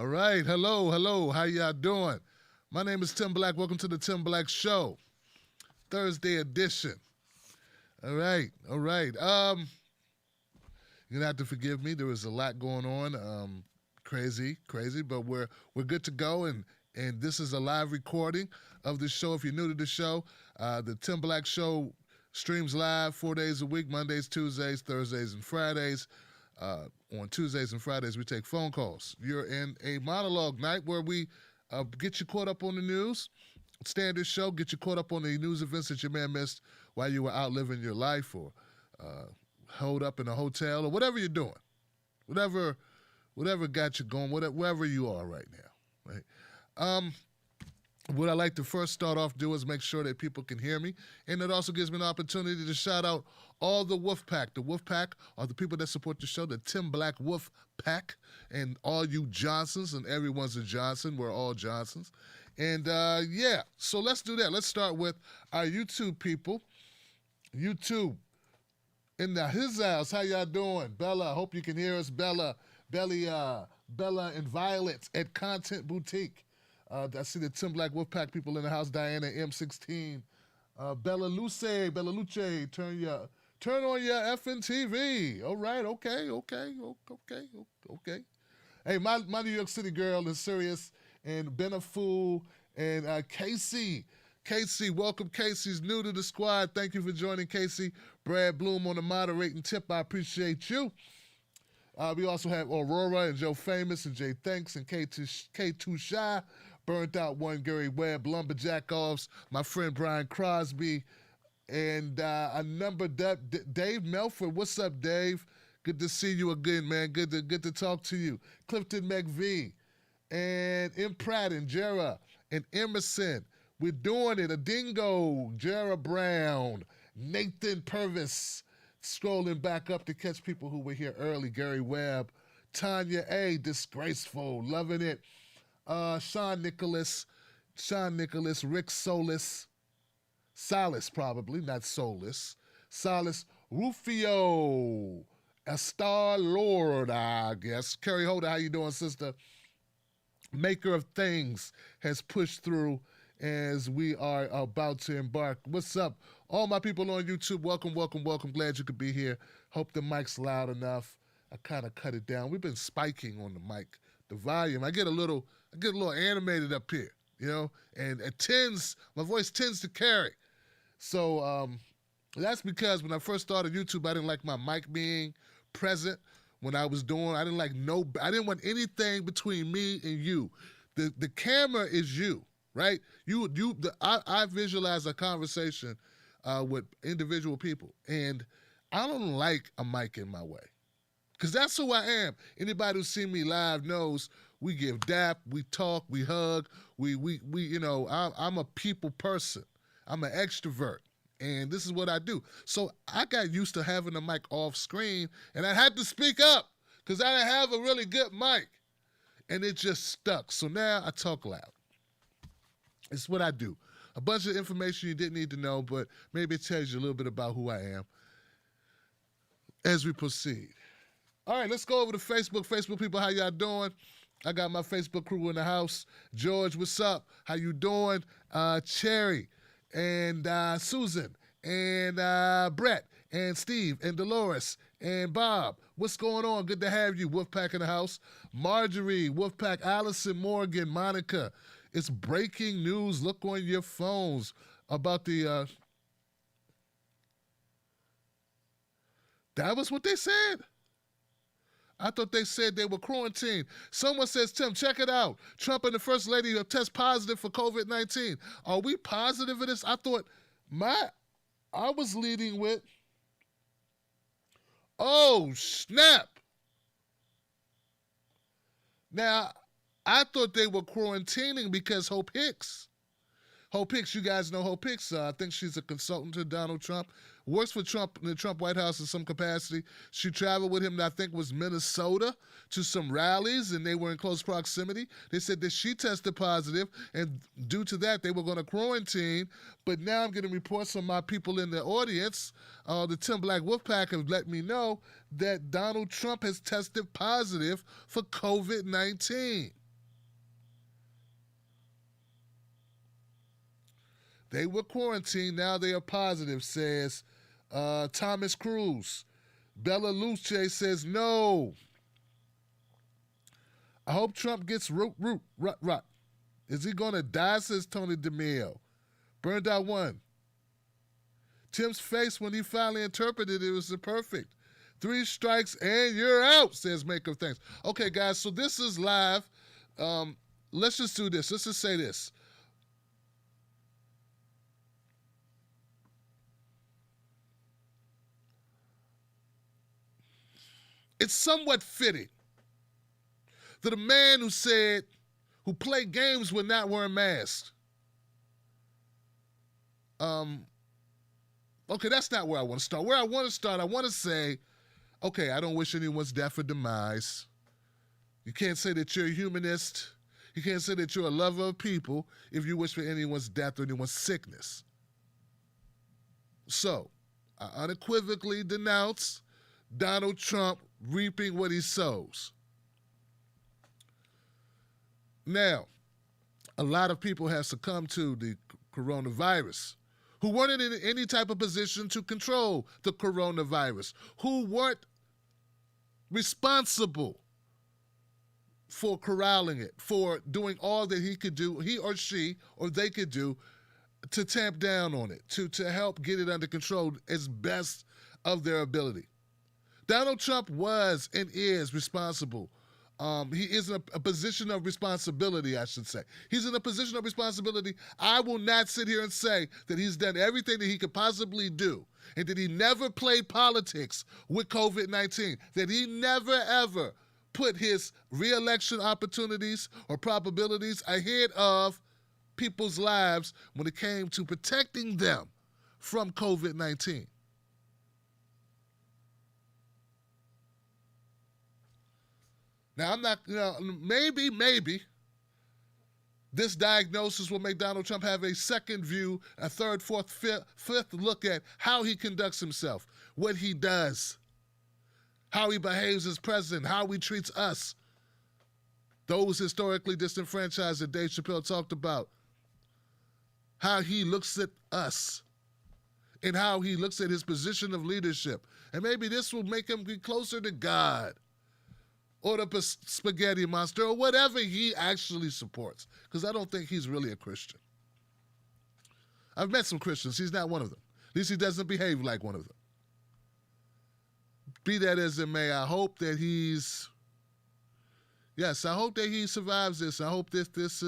All right. Hello, hello. How y'all doing? My name is Tim Black. Welcome to the Tim Black Show, Thursday edition. All right, all right. You're gonna have to forgive me. There was a lot going on. Crazy, but we're good to go. And this is a live recording of the show. If you're new to the show, the Tim Black Show streams live 4 days a week: Mondays, Tuesdays, Thursdays, and Fridays. On Tuesdays and Fridays, we take phone calls. You're in a monologue night where we get you caught up on the news. Standard show, get you caught up on the news events that you may have missed while you were out living your life or holed up in a hotel or whatever you're doing. Whatever got you going, wherever you are right now. Right? What I like to first start off do is make sure that people can hear me. And it also gives me an opportunity to shout out all the Wolf Pack. The Wolf Pack are the people that support the show, the Tim Black Wolf Pack, and all you Johnsons, and everyone's a Johnson. We're all Johnsons. And so let's do that. Let's start with our YouTube people. YouTube in his house. How y'all doing? Bella, hope you can hear us. Bella and Violet at Content Boutique. I see the Tim Black Wolfpack people in the house. Diana M16, Bella Luce, turn on your effing TV. All right, okay. Hey, my New York City girl is serious, and Benefool and Casey, welcome. Casey's new to the squad. Thank you for joining, Casey. Brad Bloom on the moderating tip. I appreciate you. We also have Aurora and Joe Famous and Jay Thanks and K2 Shy. Burnt Out One, Gary Webb, Lumberjack Offs, my friend Brian Crosby, and a number Dave Melford. What's up, Dave? Good to see you again, man. Good to talk to you. Clifton McVie and M. Pratt and Jera and Emerson. We're doing it. A Dingo, Jera Brown, Nathan Purvis. Scrolling back up to catch people who were here early. Gary Webb, Tanya A. Disgraceful, loving it. Sean Nicholas, Rick Solis, probably, not Solis, Solis, Rufio, a Star Lord, I guess. Carrie Holder, how you doing, sister? Maker of Things has pushed through as we are about to embark. What's up? All my people on YouTube, welcome. Glad you could be here. Hope the mic's loud enough. I kind of cut it down. We've been spiking on the mic, the volume. I get a little animated up here, and my voice tends to carry. So that's because when I first started YouTube, I didn't like my mic being present when I was doing. I didn't want anything between me and you. The camera is you, right? I visualize a conversation with individual people, and I don't like a mic in my way. Because that's who I am. Anybody who's seen me live knows we give dap, we talk, we hug, I'm a people person. I'm an extrovert, and this is what I do. So I got used to having the mic off screen, and I had to speak up because I didn't have a really good mic, and it just stuck. So now I talk loud. It's what I do. A bunch of information you didn't need to know, but maybe it tells you a little bit about who I am as we proceed. All right, let's go over to Facebook. Facebook people, how y'all doing? I got my Facebook crew in the house. George, what's up? How you doing? Cherry and Susan and Brett and Steve and Dolores and Bob. What's going on? Good to have you. Wolfpack in the house. Marjorie, Wolfpack, Allison, Morgan, Monica. It's breaking news. Look on your phones about the... That was what they said? I thought they said they were quarantined. Someone says, Tim, check it out. Trump and the First Lady have test positive for COVID-19. Are we positive of this? I thought I was leading with, oh, snap. Now, I thought they were quarantining because Hope Hicks, you guys know Hope Hicks. I think she's a consultant to Donald Trump. Works for Trump in the Trump White House in some capacity. She traveled with him, I think, was Minnesota to some rallies, and they were in close proximity. They said that she tested positive, and due to that, they were going to quarantine. But now I'm getting reports from my people in the audience. The Tim Black Wolfpack have let me know that Donald Trump has tested positive for COVID-19. They were quarantined. Now they are positive, says Thomas Cruz. Bella Luce says no. I hope Trump gets rut. Is he going to die, says Tony DeMille. Burned out one. Tim's face when he finally interpreted it was perfect. 3 strikes and you're out, says Make of Things. Okay, guys, so this is live. Let's just do this. Let's just say this. It's somewhat fitting that a man who played games with not wearing masks. Okay, that's not where I want to start. Where I want to start, I want to say, okay, I don't wish anyone's death or demise. You can't say that you're a humanist. You can't say that you're a lover of people if you wish for anyone's death or anyone's sickness. So, I unequivocally denounce Donald Trump reaping what he sows. Now, a lot of people have succumbed to the coronavirus who weren't in any type of position to control the coronavirus, who weren't responsible for corralling it, for doing all that he could do, he or she, or they could do to tamp down on it, to help get it under control as best of their ability. Donald Trump was and is responsible. He is in a position of responsibility, I should say. He's in a position of responsibility. I will not sit here and say that he's done everything that he could possibly do and that he never played politics with COVID-19, that he never, ever put his re-election opportunities or probabilities ahead of people's lives when it came to protecting them from COVID-19. Now, I'm not, maybe this diagnosis will make Donald Trump have a second view, a third, fourth, fifth look at how he conducts himself, what he does, how he behaves as president, how he treats us, those historically disenfranchised that Dave Chappelle talked about, how he looks at us, and how he looks at his position of leadership. And maybe this will make him be closer to God, or the spaghetti monster, or whatever he actually supports. Because I don't think he's really a Christian. I've met some Christians. He's not one of them. At least he doesn't behave like one of them. Be that as it may, I hope that I hope that he survives this. I hope that this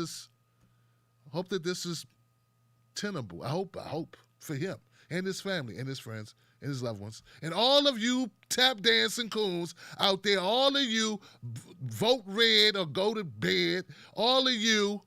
is tenable. I hope for him and his family and his friends and his loved ones. And all of you tap dancing coons out there, all of you vote red or go to bed, all of you,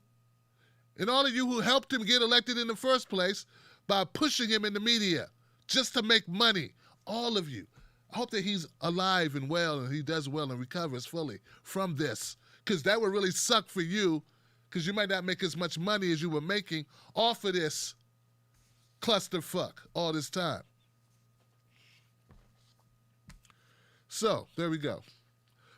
and all of you who helped him get elected in the first place by pushing him in the media just to make money, all of you. I hope that he's alive and well and he does well and recovers fully from this, because that would really suck for you, because you might not make as much money as you were making off of this clusterfuck all this time. So, there we go.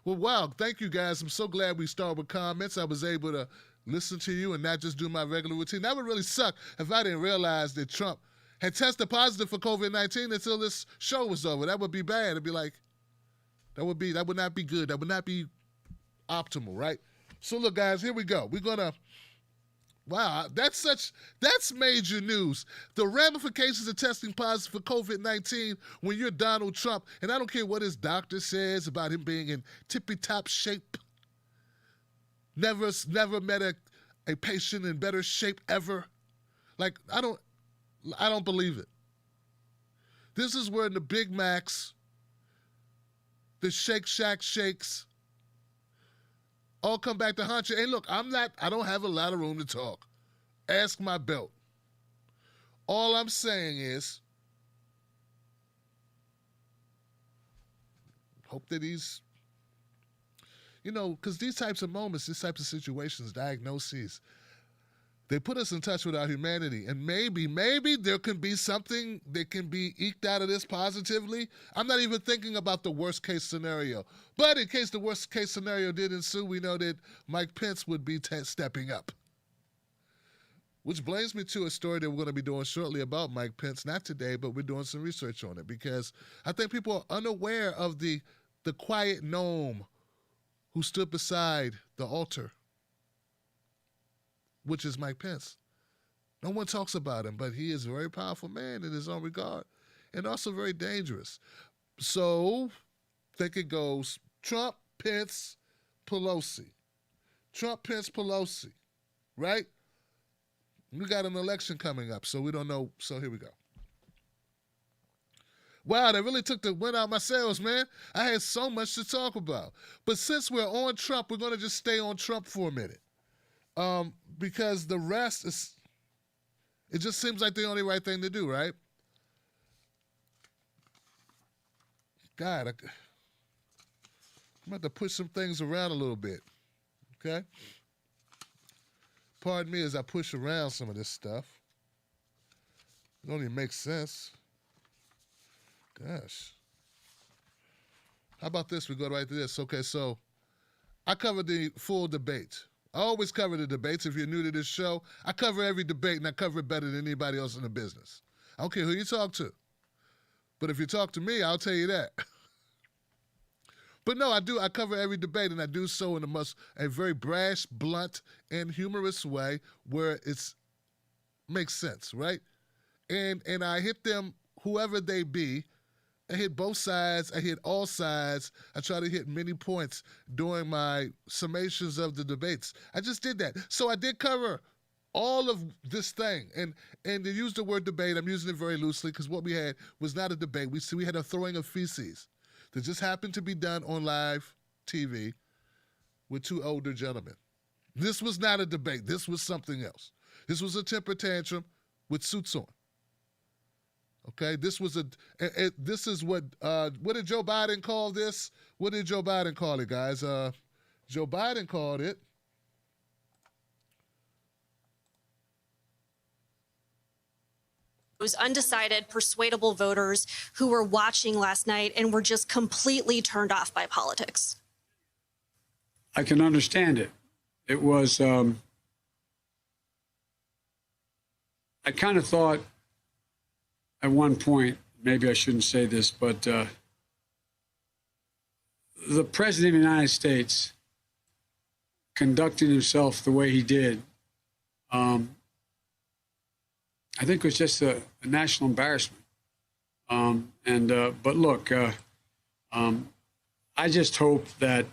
Well, wow, thank you guys. I'm so glad we started with comments. I was able to listen to you and not just do my regular routine. That would really suck if I didn't realize that Trump had tested positive for COVID-19 until this show was over. That would be bad. It'd be like, that would not be good. That would not be optimal, right? So look, guys, here we go. We're going to, wow, that's major news. The ramifications of testing positive for COVID-19 when you're Donald Trump, and I don't care what his doctor says about him being in tippy-top shape. Never met a patient in better shape ever. Like, I don't believe it. This is where the Big Macs, the Shake Shack shakes, all come back to haunt you. And look, I don't have a lot of room to talk. Ask my belt. All I'm saying is, hope that he's, because these types of moments, these types of situations, diagnoses, they put us in touch with our humanity. And maybe there can be something that can be eked out of this positively. I'm not even thinking about the worst case scenario. But in case the worst case scenario did ensue, we know that Mike Pence would be stepping up. Which brings me to a story that we're going to be doing shortly about Mike Pence. Not today, but we're doing some research on it because I think people are unaware of the quiet gnome who stood beside the altar, which is Mike Pence. No one talks about him, but he is a very powerful man in his own regard and also very dangerous. So, I think it goes Trump, Pence, Pelosi. Trump, Pence, Pelosi, right? We got an election coming up, so we don't know. So here we go. Wow, that really took the wind out of my sails, man. I had so much to talk about. But since we're on Trump, we're going to just stay on Trump for a minute. Because the rest is, it just seems like the only right thing to do, right? God, I'm about to push some things around a little bit, okay? Pardon me as I push around some of this stuff. It don't even make sense. Gosh. How about this? We go right to this. Okay, so I covered the full debate. I always cover the debates. If you're new to this show, I cover every debate, and I cover it better than anybody else in the business. I don't care who you talk to. But if you talk to me, I'll tell you that. But no, I do. I cover every debate, and I do so in a very brash, blunt, and humorous way where it makes sense, right? And I hit them, whoever they be. I hit both sides. I hit all sides. I try to hit many points during my summations of the debates. I just did that. So I did cover all of this thing. And to use the word debate, I'm using it very loosely because what we had was not a debate. We had a throwing of feces that just happened to be done on live TV with two older gentlemen. This was not a debate. This was something else. This was a temper tantrum with suits on. Okay, this is what did Joe Biden call this? What did Joe Biden call it, guys? Joe Biden called it. Those undecided, persuadable voters who were watching last night and were just completely turned off by politics. I can understand it. It was, I kind of thought at one point, maybe I shouldn't say this, but the President of the United States conducting himself the way he did, I think it was just a national embarrassment. But look, I just hope that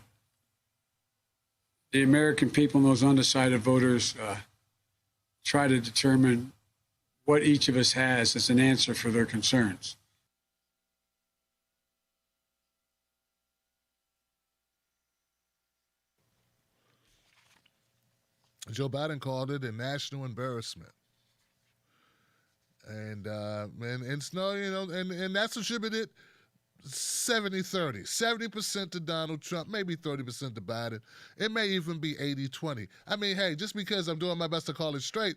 the American people and those undecided voters try to determine what each of us has as an answer for their concerns. Joe Biden called it a national embarrassment. And it's no, and that's attributed 70-30, 70% to Donald Trump, maybe 30% to Biden. It may even be 80-20. I mean, hey, just because I'm doing my best to call it straight,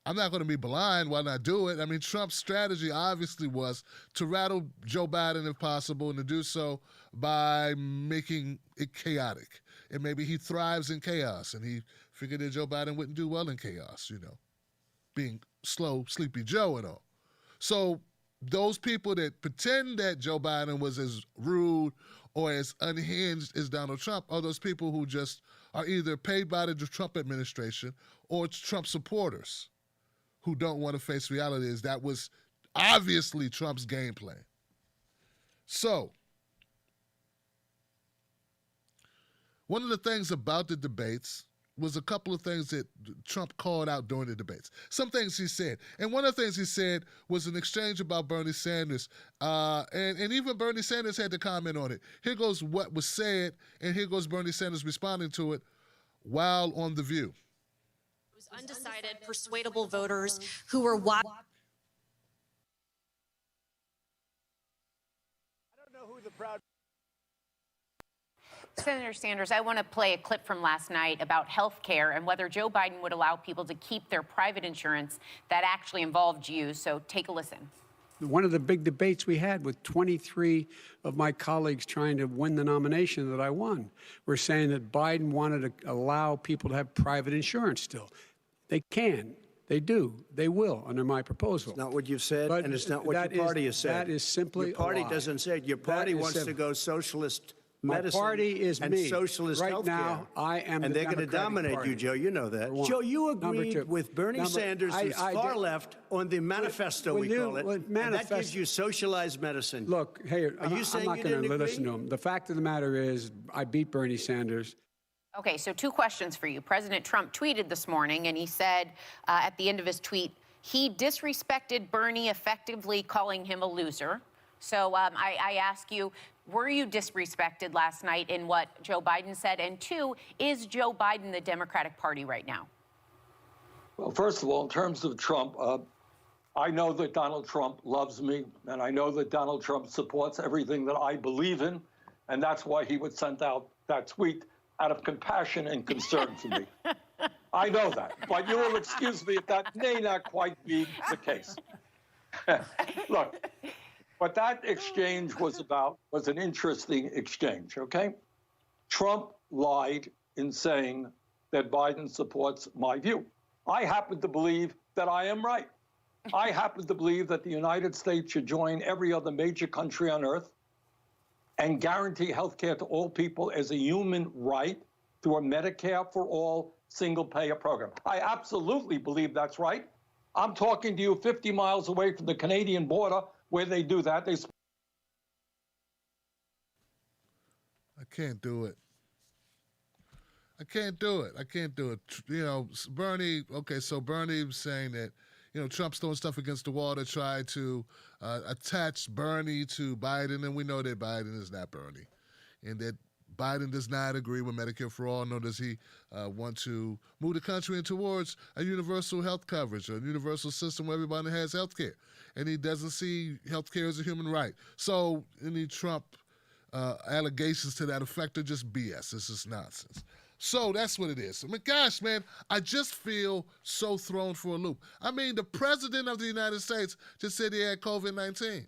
I'm not going to be blind while I do it. I mean, Trump's strategy obviously was to rattle Joe Biden if possible and to do so by making it chaotic. And maybe he thrives in chaos, and he figured that Joe Biden wouldn't do well in chaos, being slow, sleepy Joe and all. So those people that pretend that Joe Biden was as rude or as unhinged as Donald Trump are those people who just are either paid by the Trump administration or Trump supporters who don't want to face reality, as that was obviously Trump's game plan. So, one of the things about the debates was a couple of things that Trump called out during the debates. Some things he said. And one of the things he said was an exchange about Bernie Sanders. And even Bernie Sanders had to comment on it. Here goes what was said, and here goes Bernie Sanders responding to it while on The View. Those undecided, persuadable voters who were watching. I don't know who the proud. Senator Sanders, I want to play a clip from last night about health care and whether Joe Biden would allow people to keep their private insurance that actually involved you. So take a listen. One of the big debates we had with 23 of my colleagues trying to win the nomination that I won were saying that Biden wanted to allow people to have private insurance still. They can. They do. They will under my proposal. It's not what you've said, But and it's not what your party has said. That is simply your party a lie. doesn't say it. Your party wants to go socialist medicine. My party is and me. socialist right healthcare. now, I am and the they're going to Democratic dominate Party. you, Joe. You know that. One. Joe, you Number agreed two. with Bernie Sanders, who's far left, on the manifesto, when we you- call it. when And that gives you socialized medicine. Look, hey, Are you saying I'm not you going didn't to agree? listen to him. The fact of the matter is, I beat Bernie Sanders. Okay, so 2 questions for you. President Trump tweeted this morning, and he said at the end of his tweet, he disrespected Bernie, effectively calling him a loser. So I ask you, were you disrespected last night in what Joe Biden said? And 2, is Joe Biden the Democratic Party right now? Well, first of all, in terms of Trump, I know that Donald Trump loves me, and I know that Donald Trump supports everything that I believe in, and that's why he would send out that tweet out of compassion and concern for me. I know that, but you will excuse me if that may not quite be the case. Look, what that exchange was about was an interesting exchange, okay? Trump lied in saying that Biden supports my view. I happen to believe that I am right. I happen to believe that the United States should join every other major country on earth and guarantee health care to all people as a human right through a Medicare for all single-payer program. I absolutely believe that's right. I'm talking to you 50 miles away from the Canadian border where they do that. I can't do it. I can't do it. I can't do it. You know, Bernie, okay, so Bernie was saying that, you know, Trump's throwing stuff against the wall to try to attach Bernie to Biden, and we know that Biden is not Bernie, and that Biden does not agree with Medicare for all, nor does he want to move the country towards a universal health coverage, a universal system where everybody has health care, and he doesn't see health care as a human right. So any Trump allegations to that effect are just BS. This is nonsense. So that's what it is. I mean, gosh, man, I just feel so thrown for a loop. I mean, the president of the United States just said he had COVID-19.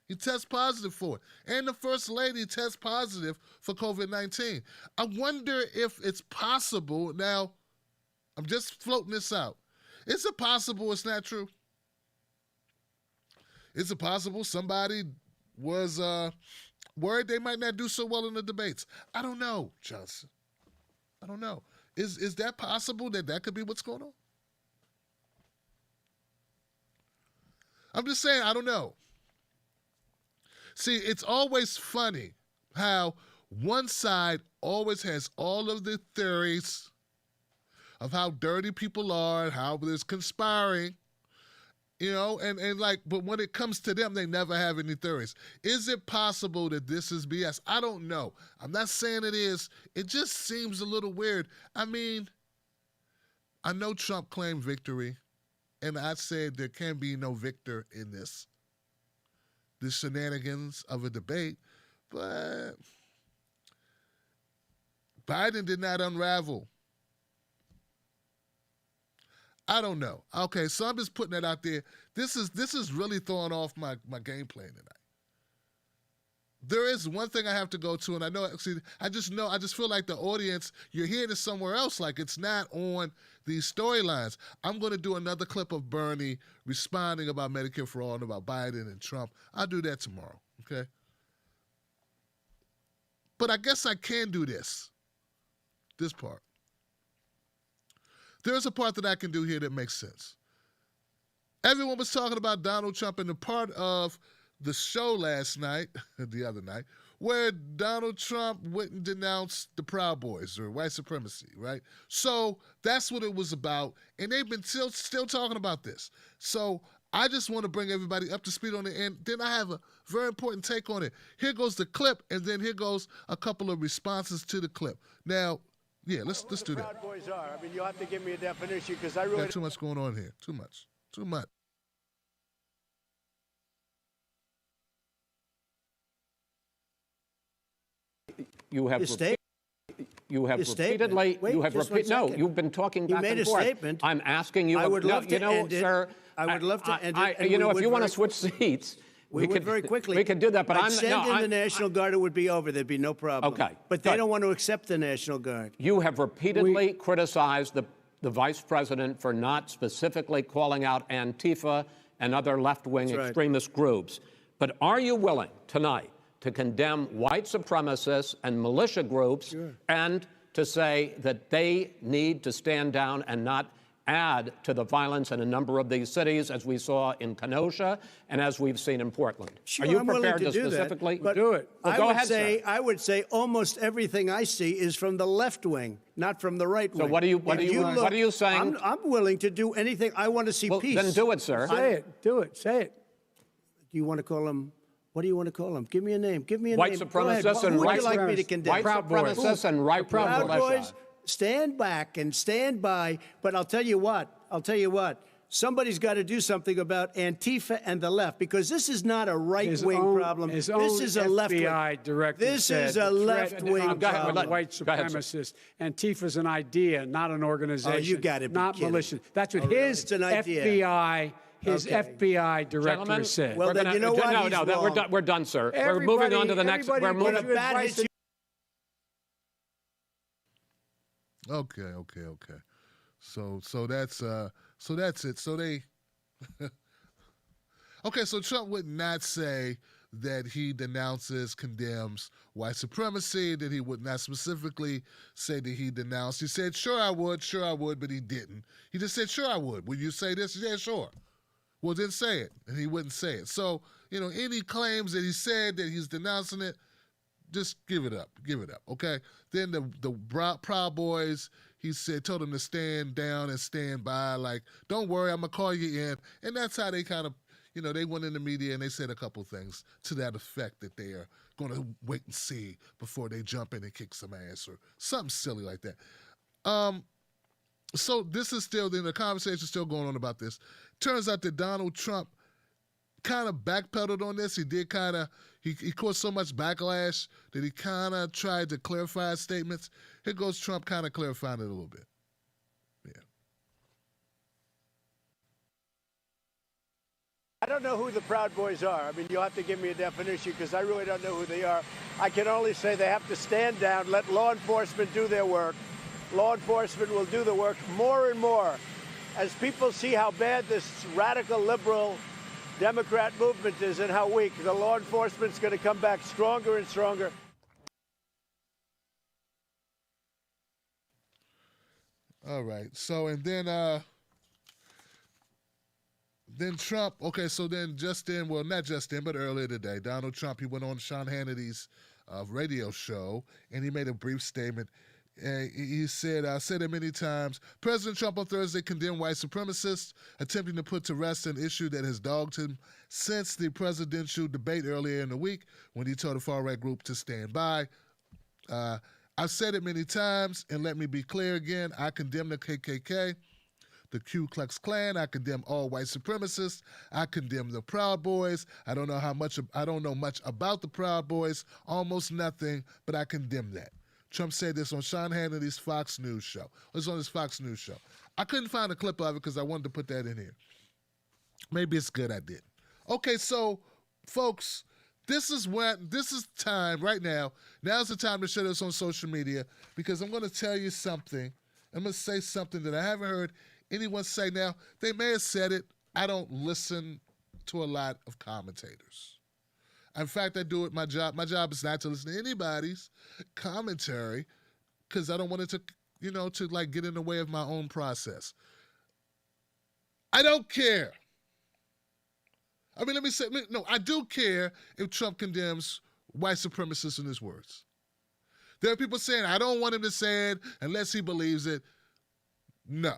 He tests positive for it. And the first lady tests positive for COVID-19. I wonder if it's possible. Now, I'm just floating this out. Is it possible it's not true? Is it possible somebody was worried they might not do so well in the debates? I don't know, Johnson. I don't know. Is that possible that could be what's going on? I'm just saying, I don't know. See, it's always funny how one side always has all of the theories of how dirty people are, how there's conspiring, you know, and like, but when it comes to them, they never have any theories. Is it possible that this is BS? I don't know. I'm not saying it is. It just seems a little weird. I mean, I know Trump claimed victory, and I said there can be no victor in this. The shenanigans of a debate, but Biden did not unravel. I don't know. Okay, so I'm just putting that out there. This is really throwing off my game plan tonight. There is one thing I have to go to, and I just feel like the audience, you're hearing it somewhere else, like it's not on these storylines. I'm going to do another clip of Bernie responding about Medicare for all and about Biden and Trump. I'll do that tomorrow, okay? But I guess I can do this part. There's a part that I can do here that makes sense. Everyone was talking about Donald Trump, and the part of the show last night, the other night, where Donald Trump went and denounced the Proud Boys or white supremacy, right? So that's what it was about, and they've been still talking about this. So I just want to bring everybody up to speed on it, and then I have a very important take on it. Here goes the clip, and then here goes a couple of responses to the clip. Now, yeah, let's do that. Proud Boys are. I mean, you'll have to give me a definition because I really Got too much going on here. Too much. You have His statement. You have His statement. repeatedly. Wait, you have just one repeated. No, second. you've been talking back made and a forth. statement. I'm asking you. I would love to you know, end it. sir. I would love to end it, and You we know, if would you want to very- switch seats, we could would very quickly. We could do that, but I'd I'm send in the National Guard. It would be over. There'd be no problem. Okay, But they good. don't want to accept the National Guard. You have repeatedly criticized the vice president for not specifically calling out Antifa and other left-wing extremist groups. But are you willing tonight to condemn white supremacists and militia groups and to say that they need to stand down and not add to the violence in a number of these cities, as we saw in Kenosha and as we've seen in Portland? Sure, are you I'm willing prepared to to do specifically that, do it? Well, go ahead, sir. I would say almost everything I see is from the left wing, not from the right wing. So what are you saying? I'm willing to do anything. I want to see peace. Then do it, sir. Say it. Do it. Say it. Do you want to call him? What do you want to call him? Give me a name. Give me a white name. Supremacists and Who would right you like me to condemn? White supremacists and right Proud militia. Boys, stand back and stand by. But I'll tell you what. Somebody's got to do something about Antifa and the left, because this is not a right-wing problem. This is a left-wing. FBI director This is a left-wing problem. White supremacist. Antifa's an idea, not an organization. Oh, you got to be not kidding. militia. That's what his FBI. FBI director Gentlemen, said. Well, then you know what? No, we're done, sir. We're moving on to the next. We're moving. Okay. So that's it. So they okay, so Trump would not say that he denounces, condemns white supremacy, that he would not specifically say that he denounced. He said, sure I would, but he didn't. He just said, sure I would. Would you say this? Yeah, sure. Well, then say it. And he wouldn't say it. So, any claims that he said that he's denouncing it, just give it up, okay? Then the Proud Boys, he told them to stand down and stand by, like, don't worry, I'm going to call you in. And that's how they kind of, they went in the media and they said a couple things to that effect, that they are going to wait and see before they jump in and kick some ass or something silly like that. So this is still, the conversation is still going on about this. Turns out that Donald Trump kind of backpedaled on this. He did kind of, he caught so much backlash that he kind of tried to clarify his statements. Here goes Trump kind of clarifying it a little bit. Yeah. I don't know who the Proud Boys are. I mean, you'll have to give me a definition, because I really don't know who they are. I can only say they have to stand down, let law enforcement do their work. Law enforcement will do the work more and more. As people see how bad this radical liberal Democrat movement is and how weak, the law enforcement's going to come back stronger and stronger. All right. So, and then Trump, okay, so then not just then, but earlier today, Donald Trump, he went on Sean Hannity's radio show, and he made a brief statement. He said, I said it many times, President Trump on Thursday condemned white supremacists attempting to put to rest an issue that has dogged him since the presidential debate earlier in the week, when he told a far-right group to stand by. I've said it many times, and let me be clear again, I condemn the KKK, the Ku Klux Klan. I condemn all white supremacists. I condemn the Proud Boys. I don't know much about the Proud Boys, almost nothing, but I condemn that. Trump said this on Sean Hannity's Fox News show. It was on his Fox News show. I couldn't find a clip of it because I wanted to put that in here. Maybe it's good I didn't. Okay, so, folks, this is time right now. Now's the time to share this on social media, because I'm going to tell you something. I'm going to say something that I haven't heard anyone say. Now, they may have said it. I don't listen to a lot of commentators. In fact, I do it. My job is not to listen to anybody's commentary, because I don't want it to, like, get in the way of my own process. I don't care. I mean, I do care if Trump condemns white supremacists in his words. There are people saying, I don't want him to say it unless he believes it. No,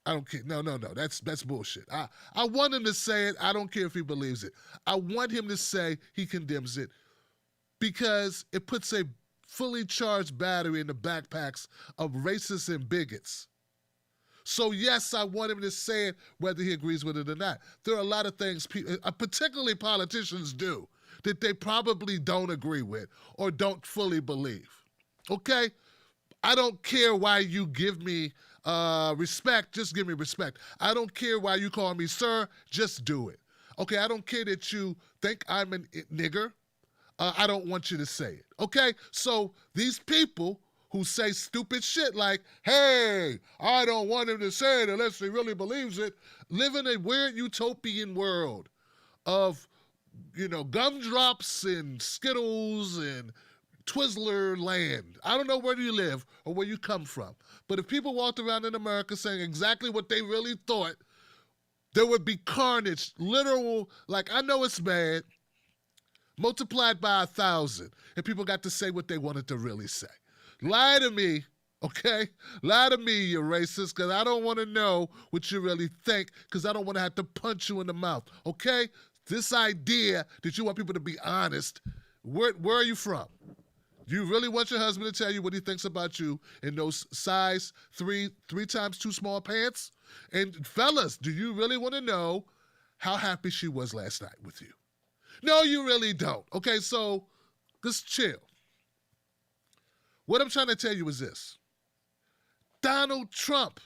I don't care. No. That's bullshit. I want him to say it. I don't care if he believes it. I want him to say he condemns it, because it puts a fully charged battery in the backpacks of racists and bigots. So, yes, I want him to say it whether he agrees with it or not. There are a lot of things, particularly politicians, do that they probably don't agree with or don't fully believe. Okay? I don't care why you give me respect. Just give me respect. I don't care why you call me sir. Just do it. Okay? I don't care that you think I'm a nigger. I don't want you to say it. Okay? So these people who say stupid shit like, hey, I don't want him to say it unless he really believes it, live in a weird utopian world of, gumdrops and Skittles and Twizzler land. I don't know where you live or where you come from, but if people walked around in America saying exactly what they really thought, there would be carnage, literal, like, I know it's bad, multiplied by 1,000, and people got to say what they wanted to really say. Lie to me, okay? Lie to me, you racist, because I don't want to know what you really think, because I don't want to have to punch you in the mouth, okay? This idea that you want people to be honest, where are you from? Do you really want your husband to tell you what he thinks about you in those size three times too small pants? And fellas, do you really want to know how happy she was last night with you? No, you really don't. Okay, so just chill. What I'm trying to tell you is this. Donald Trump,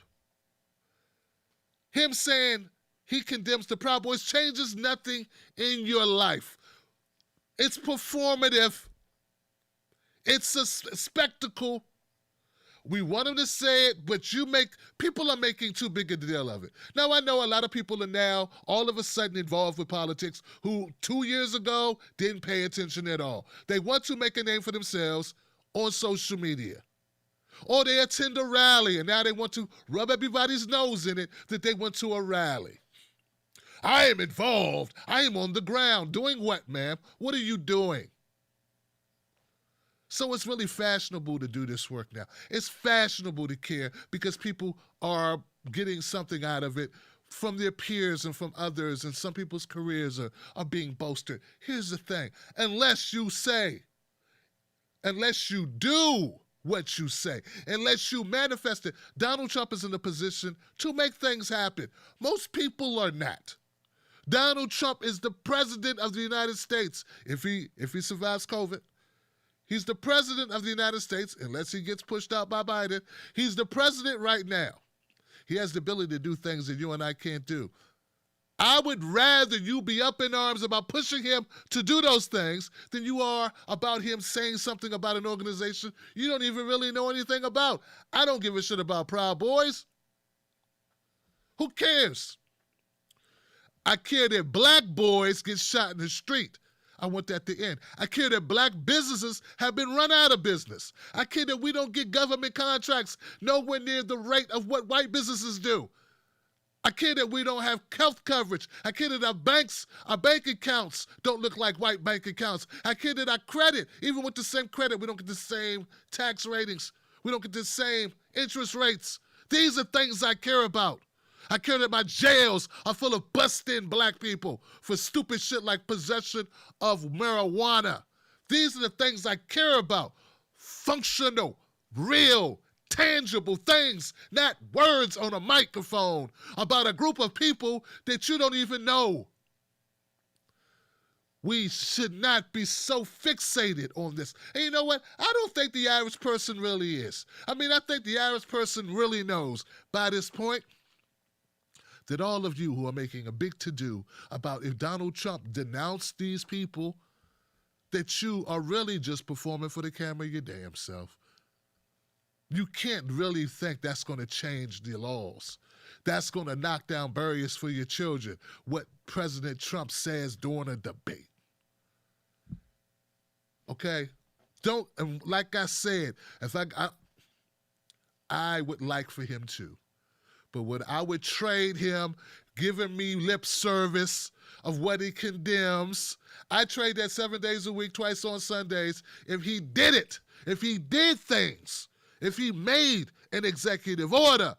him saying he condemns the Proud Boys changes nothing in your life. It's performative. It's a spectacle. We want him to say it, but people are making too big a deal of it. Now, I know a lot of people are now all of a sudden involved with politics who 2 years ago didn't pay attention at all. They want to make a name for themselves on social media. Or they attend a rally, and now they want to rub everybody's nose in it that they went to a rally. I am involved. I am on the ground. Doing what, ma'am? What are you doing? So it's really fashionable to do this work now. It's fashionable to care because people are getting something out of it from their peers and from others, and some people's careers are being bolstered. Here's the thing. Unless you do what you say, unless you manifest it, Donald Trump is in a position to make things happen. Most people are not. Donald Trump is the president of the United States. If he survives COVID, he's the president of the United States, unless he gets pushed out by Biden. He's the president right now. He has the ability to do things that you and I can't do. I would rather you be up in arms about pushing him to do those things than you are about him saying something about an organization you don't even really know anything about. I don't give a shit about Proud Boys. Who cares? I care that black boys get shot in the street. I want that to end. I care that black businesses have been run out of business. I care that we don't get government contracts nowhere near the rate of what white businesses do. I care that we don't have health coverage. I care that our bank accounts don't look like white bank accounts. I care that our credit, even with the same credit, we don't get the same tax ratings. We don't get the same interest rates. These are things I care about. I care that my jails are full of busted black people for stupid shit like possession of marijuana. These are the things I care about. Functional, real, tangible things, not words on a microphone about a group of people that you don't even know. We should not be so fixated on this. And you know what? I don't think the average person really is. I think the average person really knows by this point that all of you who are making a big to-do about if Donald Trump denounced these people, that you are really just performing for the camera your damn self. You can't really think that's going to change the laws. That's going to knock down barriers for your children, what President Trump says during a debate. Okay? And like I said, I would like for him to. But what I would trade him giving me lip service of what he condemns, I trade that 7 days a week, twice on Sundays, if he did it, if he did things, if he made an executive order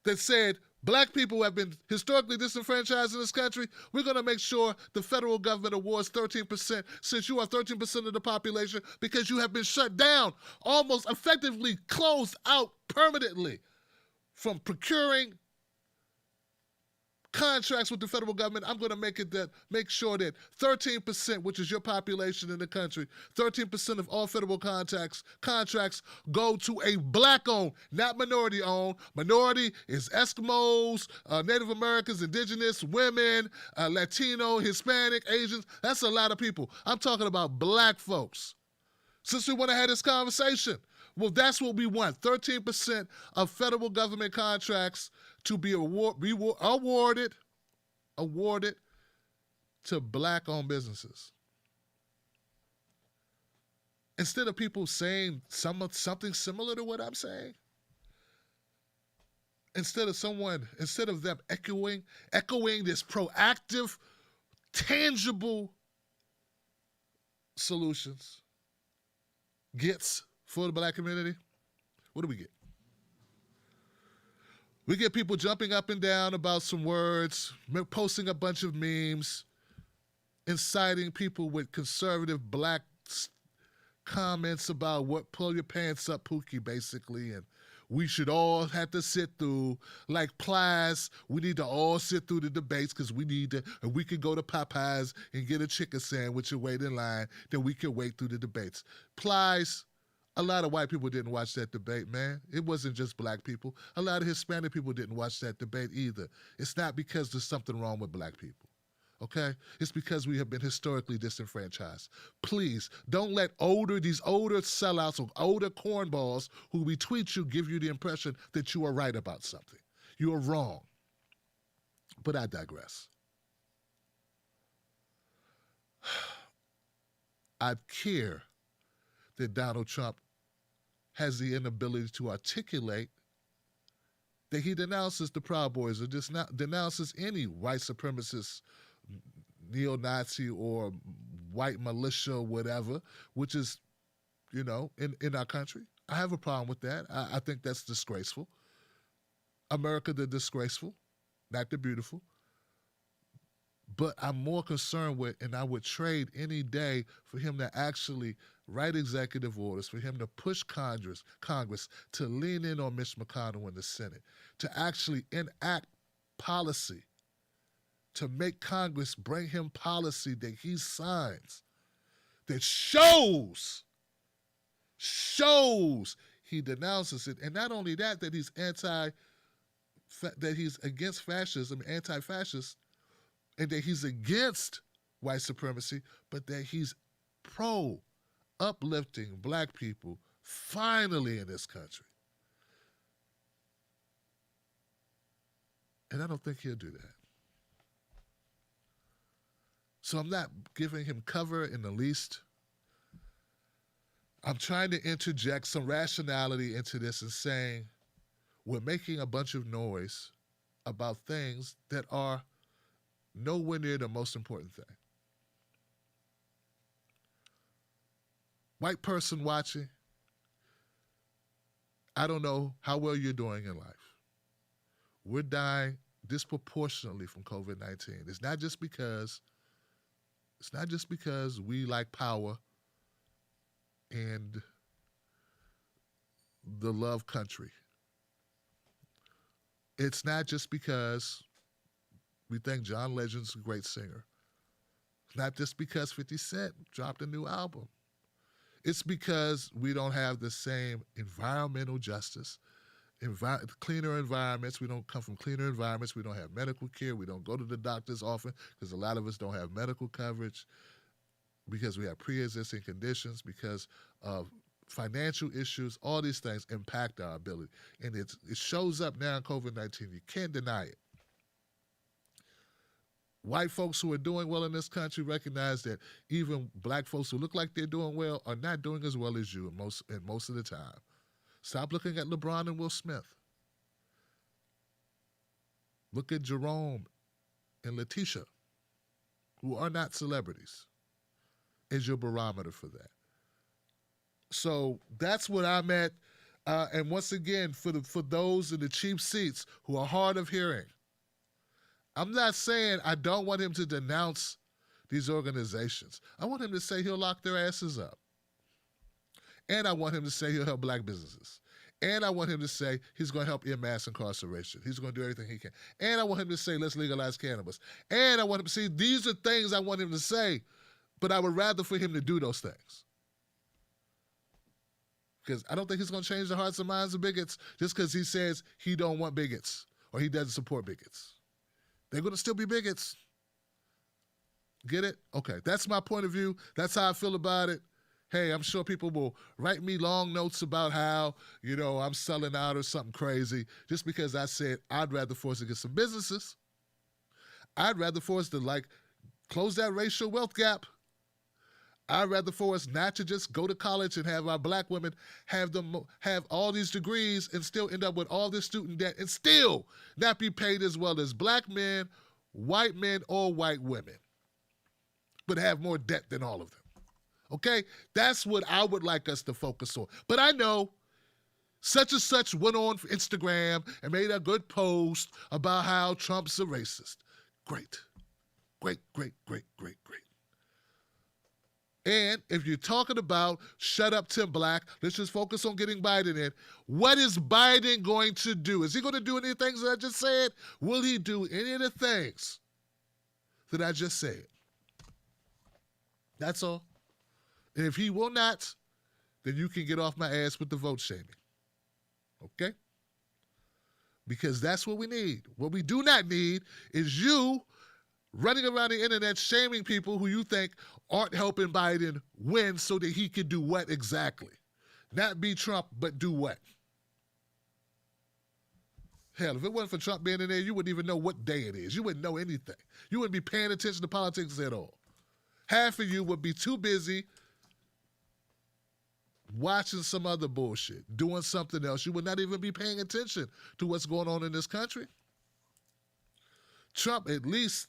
that said black people have been historically disenfranchised in this country, we're going to make sure the federal government awards 13% since you are 13% of the population because you have been shut down, almost effectively closed out permanently from procuring contracts with the federal government. I'm going to make sure that 13%, which is your population in the country, 13% of all federal contracts go to a black-owned, not minority-owned. Minority is Eskimos, Native Americans, indigenous, women, Latino, Hispanic, Asians. That's a lot of people. I'm talking about black folks. Since we want to have this conversation, Well, that's what we want. 13% of federal government contracts to be awarded to black-owned businesses. Instead of people saying something similar to what I'm saying, instead of them echoing this proactive, tangible solutions, gets for the black community, what do we get? We get people jumping up and down about some words, posting a bunch of memes, inciting people with conservative black comments about what pull your pants up, Pookie, basically, and we should all have to sit through, like Plies, we need to all sit through the debates because we can go to Popeyes and get a chicken sandwich and wait in line, then we can wait through the debates. Plies, a lot of white people didn't watch that debate, man. It wasn't just black people. A lot of Hispanic people didn't watch that debate either. It's not because there's something wrong with black people. Okay? It's because we have been historically disenfranchised. Please, don't let these older sellouts or older cornballs who retweet you give you the impression that you are right about something. You are wrong. But I digress. I care that Donald Trump has the inability to articulate that he denounces the Proud Boys or just denounces any white supremacist, neo-Nazi or white militia or whatever, which is, in our country. I have a problem with that. I think that's disgraceful. America the disgraceful, not the beautiful. But I'm more concerned with, and I would trade any day for him to actually write executive orders, for him to push Congress to lean in on Mitch McConnell in the Senate, to actually enact policy, to make Congress bring him policy that he signs that shows he denounces it. And not only that he's he's against fascism, anti-fascist, and that he's against white supremacy, but that he's pro-uplifting black people finally in this country. And I don't think he'll do that. So I'm not giving him cover in the least. I'm trying to interject some rationality into this and saying we're making a bunch of noise about things that are nowhere near the most important thing. White person watching, I don't know how well you're doing in life. We're dying disproportionately from COVID-19. It's not just because we like power and the love country. It's not just because we think John Legend's a great singer. It's not just because 50 Cent dropped a new album. It's because we don't have the same environmental justice, cleaner environments. We don't come from cleaner environments. We don't have medical care. We don't go to the doctors often because a lot of us don't have medical coverage, because we have pre-existing conditions, because of financial issues. All these things impact our ability. And it shows up now in COVID-19. You can't deny it. White folks who are doing well in this country recognize that even black folks who look like they're doing well are not doing as well as you most of the time. Stop looking at LeBron and Will Smith. Look at Jerome and Letitia, who are not celebrities, as your barometer for that. So that's what I'm at. And once again, for those in the cheap seats who are hard of hearing, I'm not saying I don't want him to denounce these organizations. I want him to say he'll lock their asses up. And I want him to say he'll help black businesses. And I want him to say he's going to help end mass incarceration. He's going to do everything he can. And I want him to say, let's legalize cannabis. And I want him to see, these are things I want him to say, but I would rather for him to do those things. Because I don't think he's going to change the hearts and minds of bigots just because he says he don't want bigots or he doesn't support bigots. They're going to still be bigots. Get it? Okay, that's my point of view. That's how I feel about it. Hey, I'm sure people will write me long notes about how, I'm selling out or something crazy just because I said I'd rather for us to get some businesses. I'd rather for us to, close that racial wealth gap. I'd rather for us not to just go to college and have our black women have all these degrees and still end up with all this student debt and still not be paid as well as black men, or white women, but have more debt than all of them. Okay? That's what I would like us to focus on. But I know such and such went on Instagram and made a good post about how Trump's a racist. Great. Great, great, great, great, great. And if you're talking about shut up Tim Black, let's just focus on getting Biden in. What is Biden going to do? Is he going to do any of the things that I just said? Will he do any of the things that I just said? That's all. And if he will not, then you can get off my ass with the vote shaming. Okay? Because that's what we need. What we do not need is you running around the internet shaming people who you think aren't helping Biden win so that he can do what exactly? Not be Trump, but do what? Hell, if it wasn't for Trump being in there, you wouldn't even know what day it is. You wouldn't know anything. You wouldn't be paying attention to politics at all. Half of you would be too busy watching some other bullshit, doing something else. You would not even be paying attention to what's going on in this country. Trump is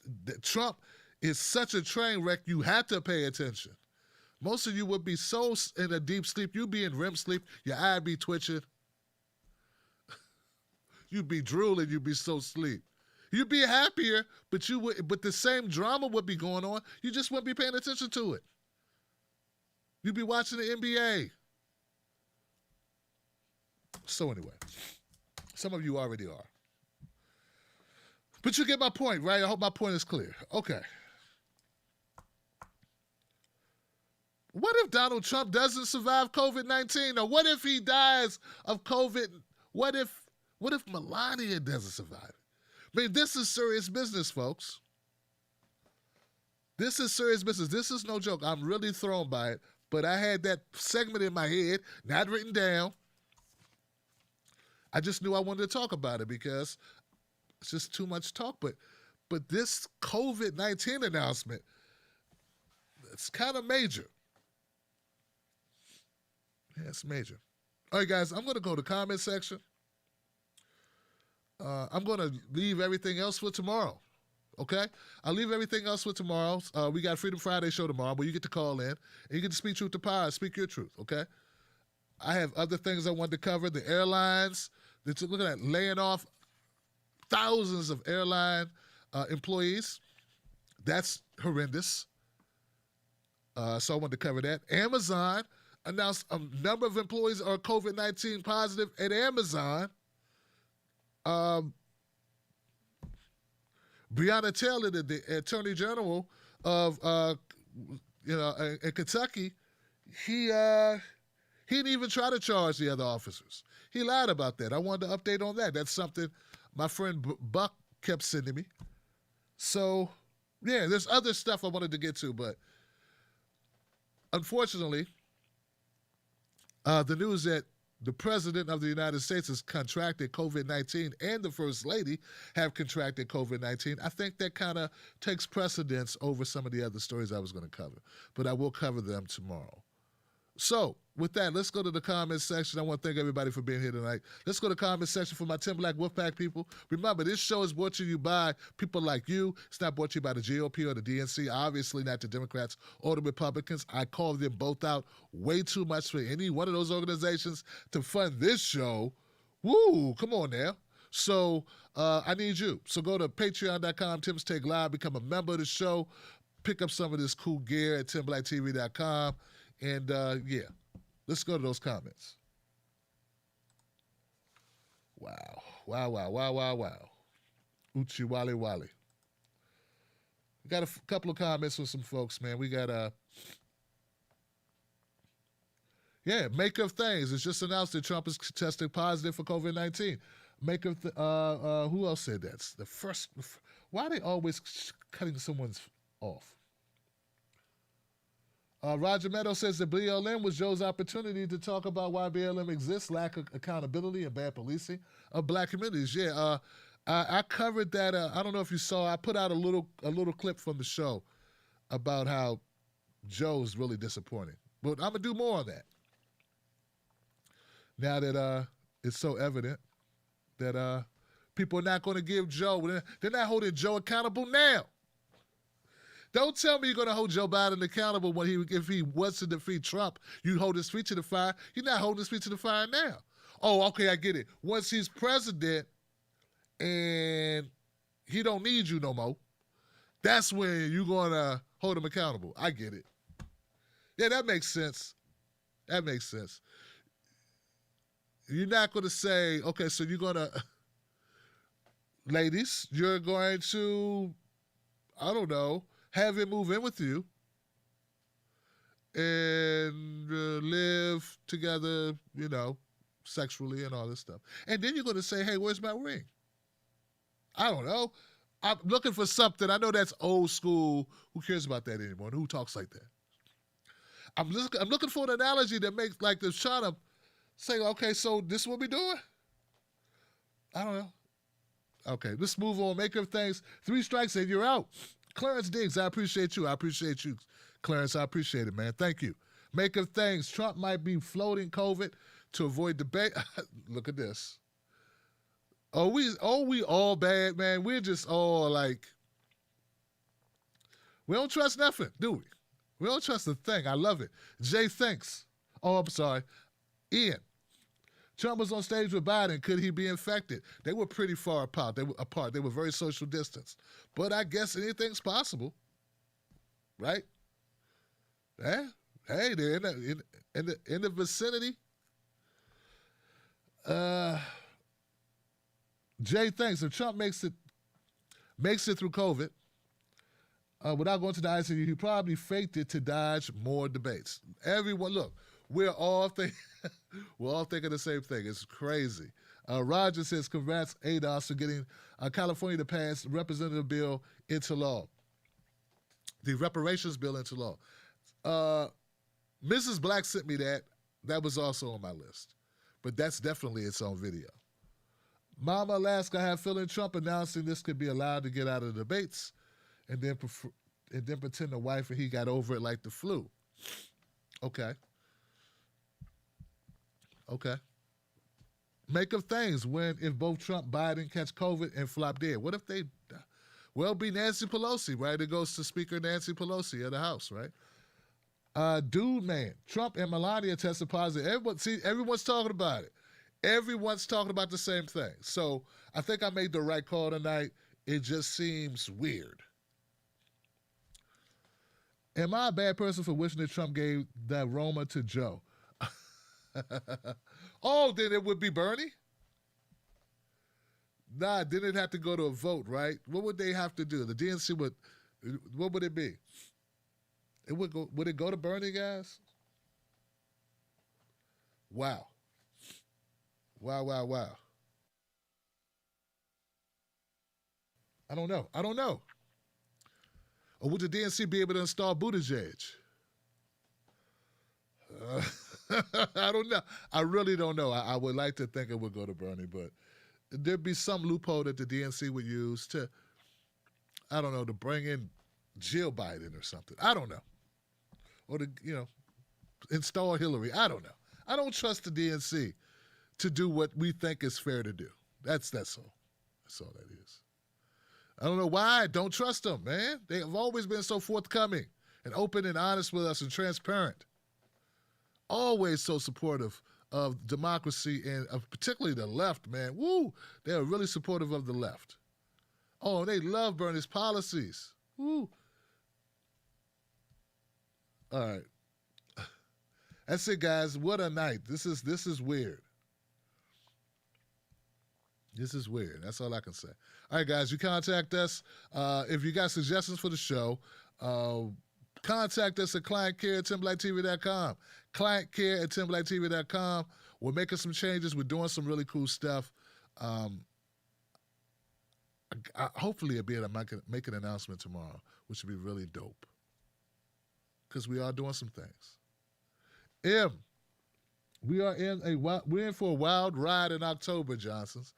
such a train wreck, you have to pay attention. Most of you would be so in a deep sleep, you'd be in REM sleep, your eye be twitching. You'd be drooling, you'd be so asleep. You'd be happier, but the same drama would be going on. You just wouldn't be paying attention to it. You'd be watching the NBA. So anyway, some of you already are. But you get my point, right? I hope my point is clear. Okay. What if Donald Trump doesn't survive COVID-19? Or what if he dies of COVID? What if Melania doesn't survive it? I mean, this is serious business, folks. This is serious business. This is no joke. I'm really thrown by it. But I had that segment in my head, not written down. I just knew I wanted to talk about it because it's just too much talk. But this COVID-19 announcement, it's kind of major. Yeah, it's major. All right, guys, I'm going to go to the comment section. I'm going to leave everything else for tomorrow, okay? I'll leave everything else for tomorrow. We got Freedom Friday show tomorrow where you get to call in and you get to speak truth to power, speak your truth, okay? I have other things I wanted to cover. The airlines, look at that, laying off thousands of airline employees. That's horrendous. So I wanted to cover that. Amazon announced a number of employees are COVID-19 positive at Amazon. Breonna Taylor, the Attorney General of in Kentucky, he didn't even try to charge the other officers. He lied about that. I wanted to update on that. That's something my friend Buck kept sending me. So, yeah, there's other stuff I wanted to get to, but unfortunately, the news that the President of the United States has contracted COVID-19 and the First Lady have contracted COVID-19, I think that kind of takes precedence over some of the other stories I was going to cover. But I will cover them tomorrow. So, with that, let's go to the comment section. I want to thank everybody for being here tonight. Let's go to the comment section for my Tim Black Wolfpack people. Remember, this show is brought to you by people like you. It's not brought to you by the GOP or the DNC, obviously not the Democrats or the Republicans. I call them both out way too much for any one of those organizations to fund this show. Woo, come on now. So, I need you. So go to patreon.com, Tim's Take Live, become a member of the show, pick up some of this cool gear at TimBlackTV.com. And, yeah, let's go to those comments. Wow. Uchi Wally Wally. We got a couple of comments from some folks, man. We got, Maker of Things. It's just announced that Trump is testing positive for COVID-19. Maker of, who else said that? The first, why are they always cutting someone's off? Roger Meadow says that BLM was Joe's opportunity to talk about why BLM exists, lack of accountability, and bad policing of black communities. Yeah, I covered that. I don't know if you saw. I put out a little clip from the show about how Joe's really disappointing. But I'm gonna do more of that now that it's so evident that people are not going to give Joe. They're not holding Joe accountable now. Don't tell me you're going to hold Joe Biden accountable if he was to defeat Trump. You hold his feet to the fire. You're not holding his feet to the fire now. Oh, okay, I get it. Once he's president and he don't need you no more, that's when you're going to hold him accountable. I get it. Yeah, that makes sense. That makes sense. You're not going to say, okay, so you're going to, ladies, you're going to, I don't know, have him move in with you and live together, sexually and all this stuff. And then you're going to say, hey, where's my ring? I don't know. I'm looking for something. I know that's old school. Who cares about that anymore? Who talks like that? I'm looking for an analogy that makes, like, they're trying to say, okay, so this is what we're doing? I don't know. Okay, let's move on. Make of things. 3 strikes and you're out. Clarence Diggs, I appreciate you. I appreciate you, Clarence. I appreciate it, man. Thank you. Make of things. Trump might be floating COVID to avoid debate. Look at this. We all bad, man. We're just all like, we don't trust nothing, do we? We don't trust a thing. I love it. Jay thinks. Oh, I'm sorry. Ian. Trump was on stage with Biden. Could he be infected? They were pretty far apart. They were very social distanced. But I guess anything's possible, right? Yeah. Hey, they're in the vicinity. Jay thinks if Trump makes it through COVID without going to the ICU, he probably faked it to dodge more debates. Everyone, look. We're all thinking the same thing. It's crazy. Roger says, congrats, ADOS, for getting California to pass the representative bill into law. The reparations bill into law. Mrs. Black sent me that. That was also on my list. But that's definitely its own video. Mama Alaska, I have feeling Trump announcing this could be allowed to get out of the debates and then pretend the wife and he got over it like the flu. Okay. Make of things if both Trump, Biden catch COVID and flop dead. What if they, well, be Nancy Pelosi, right? It goes to Speaker Nancy Pelosi of the House, right? Dude, man, Trump and Melania tested positive. Everyone's talking about it. Everyone's talking about the same thing. So I think I made the right call tonight. It just seems weird. Am I a bad person for wishing that Trump gave that Roma to Joe? Oh, then it would be Bernie? Nah, then it'd have to go to a vote, right? What would they have to do? The DNC what would it be? Would it go to Bernie, guys? Wow. Wow. I don't know. Or would the DNC be able to install Buttigieg? I don't know. I really don't know. I would like to think it would go to Bernie, but there'd be some loophole that the DNC would use to, I don't know, to bring in Jill Biden or something. I don't know. Or to, install Hillary. I don't know. I don't trust the DNC to do what we think is fair to do. That's all. That's all that is. I don't know why I don't trust them, man. They have always been so forthcoming and open and honest with us and transparent. Always so supportive of democracy and of particularly the left, man. Woo! They are really supportive of the left. Oh, they love Bernie's policies. Woo! All right. That's it, guys. What a night. This is weird. This is weird. That's all I can say. All right, guys, you contact us. If you got suggestions for the show, contact us at clientcare@timblacktv.com. Clientcare@timblacktv.com. We're making some changes. We're doing some really cool stuff. Hopefully I'll be able to make an announcement tomorrow, which would be really dope. because we are doing some things. We're in for a wild ride in October, Johnsons.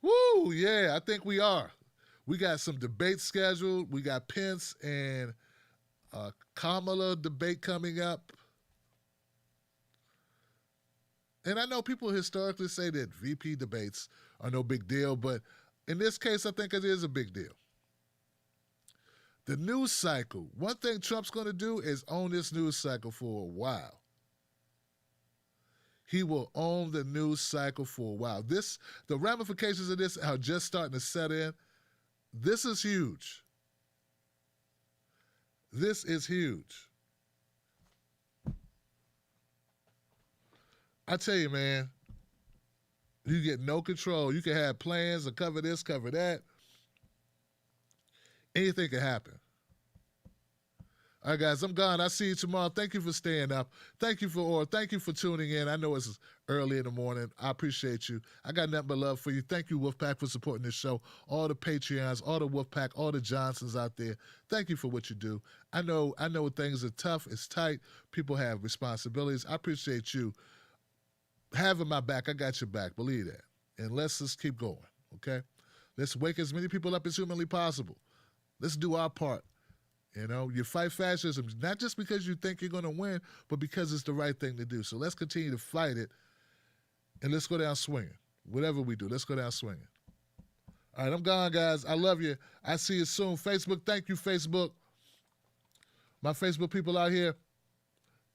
Woo, yeah, I think we are. We got some debates scheduled. We got Pence and Kamala debate coming up. And I know people historically say that VP debates are no big deal, but in this case, I think it is a big deal. The news cycle. One thing Trump's going to do is own this news cycle for a while. He will own the news cycle for a while. The ramifications of this are just starting to set in. This is huge. This is huge. I tell you, man, you get no control. You can have plans to cover this, cover that. Anything can happen. All right, guys, I'm gone. I'll see you tomorrow. Thank you for staying up. Thank you for tuning in. I know it's early in the morning. I appreciate you. I got nothing but love for you. Thank you, Wolfpack, for supporting this show. All the Patreons, all the Wolfpack, all the Johnsons out there. Thank you for what you do. I know things are tough. It's tight. People have responsibilities. I appreciate you having my back. I got your back. Believe that. And let's just keep going, okay? Let's wake as many people up as humanly possible. Let's do our part. You know, you fight fascism, not just because you think you're going to win, but because it's the right thing to do. So let's continue to fight it, and let's go down swinging. Whatever we do, let's go down swinging. All right, I'm gone, guys. I love you. I see you soon. Facebook, thank you, Facebook. My Facebook people out here,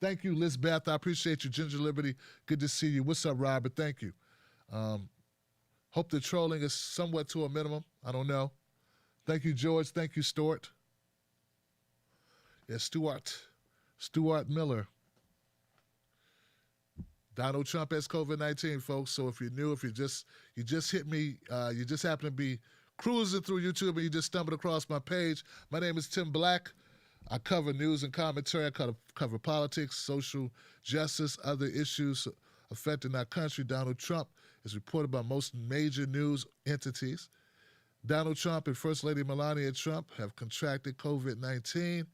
thank you, Liz Beth. I appreciate you. Ginger Liberty, good to see you. What's up, Robert? Thank you. Hope the trolling is somewhat to a minimum. I don't know. Thank you, George. Thank you, Stuart. Yeah, Stuart Miller. Donald Trump has COVID-19, folks. So if you're new, if you just hit me, you just happen to be cruising through YouTube and you just stumbled across my page. My name is Tim Black. I cover news and commentary. I cover politics, social justice, other issues affecting our country. Donald Trump is reported by most major news entities. Donald Trump and First Lady Melania Trump have contracted COVID-19.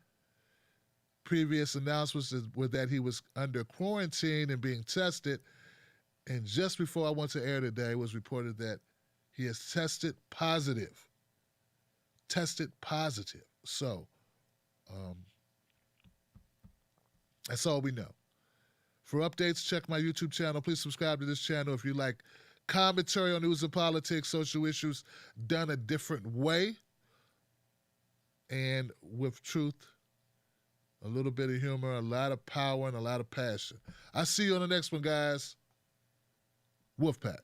Previous announcements were that he was under quarantine and being tested. And just before I went to air today, it was reported that he has tested positive. So, that's all we know. For updates, check my YouTube channel. Please subscribe to this channel if you like commentary on news and politics, social issues done a different way and with truth, a little bit of humor, a lot of power, and a lot of passion. I'll see you on the next one, guys. Wolfpack.